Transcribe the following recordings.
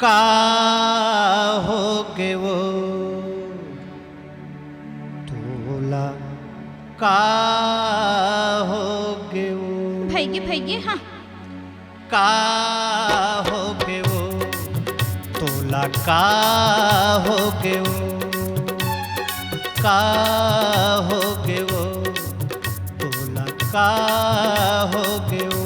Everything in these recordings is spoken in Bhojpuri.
का होगे वो तोला का होगे वो भैगे हाँ का होगे वो तोला का होगे वो का होगे वो तोला का होगे वो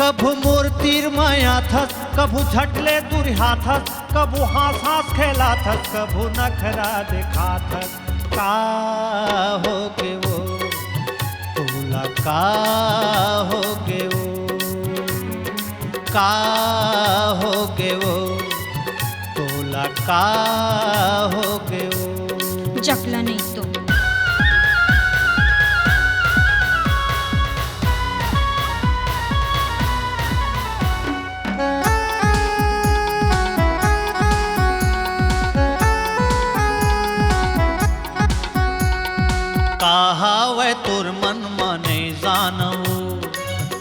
कभू मूर्तिर माया थस कभू झटले दुरिहा थस कभू हास हास खेला थस कभू नखरा दिखा थस का होगे वो तोला का होगे वो का होगे वो तोला का होगे वो जकला नहीं तो कहा वह तुर मन मने जानऊ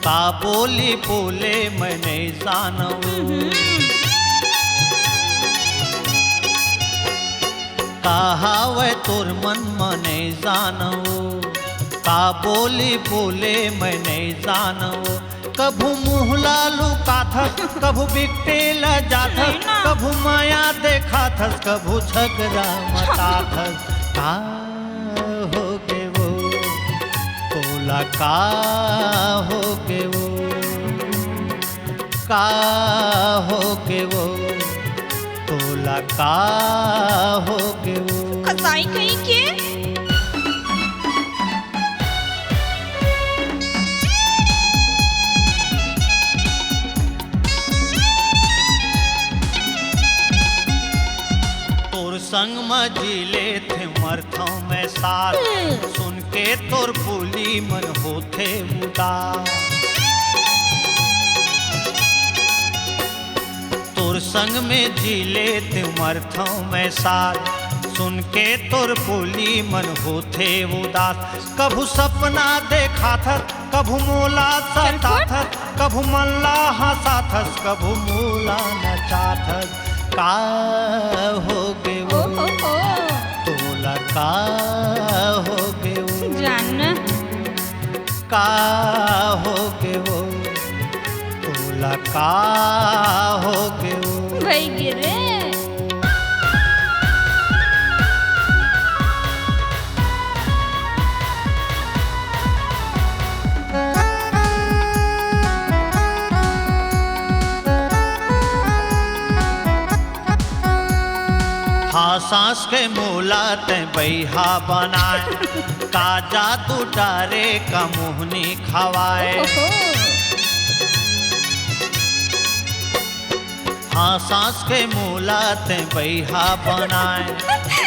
का बोली बोले मैंने जानऊ कहा वह तुर मन मने जानऊ का बोली बोले मैंने जानऊ कभू मुहला लुका थस कभू बिकटे ल जाथस कभू माया देखा थस कभू झगड़ा मचा थस का होगे वो तोला का होगे वो का होगे वो तोला का होगे वो कसाई कहीं के तोर संग मजिले थे मरथों में साथ सुन के तोर बोली मन होते उदास तोर संग में जिले थे मरथों में साथ सुन के तोर बोली मन होते उदास कभू सपना देखा थस कभू मोला सता थस कभू मल्ला हंसा थस कभू मोला नचा थस का होगे वो तोला का होगे वो जानना का होगे वो तोला का होगे वो भैगे रे सांस के मोला ते बैहा बनाए का जादू डारे का मोहनी खवाए हाँ सांस के मोला ते बैहा बनाए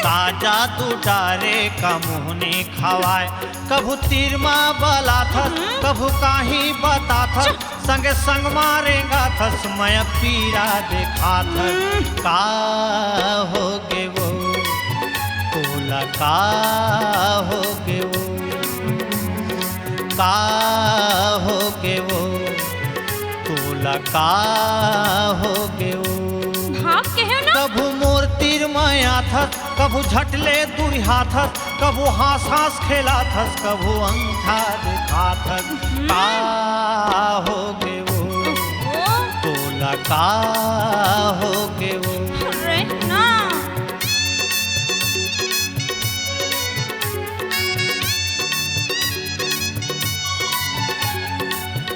का जादू डारे का मोहनी खवाए कभू तीरमा बला थस कभू काही बता थस संगे संग मारेगा थस मैं पीरा देखा थस का होगे वो तोला का होगे वो का होगे वो तोला का होगे वो भाग के है ना कभू मोर तीर माया थस कभू झटले दुरिहा थस कभू हास हास खेला थस कभू अंगठा दिखा थस का होगे वो तोला का होगे वो अरे ना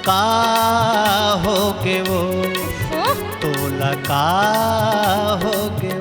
का होगे वो तोला का होगे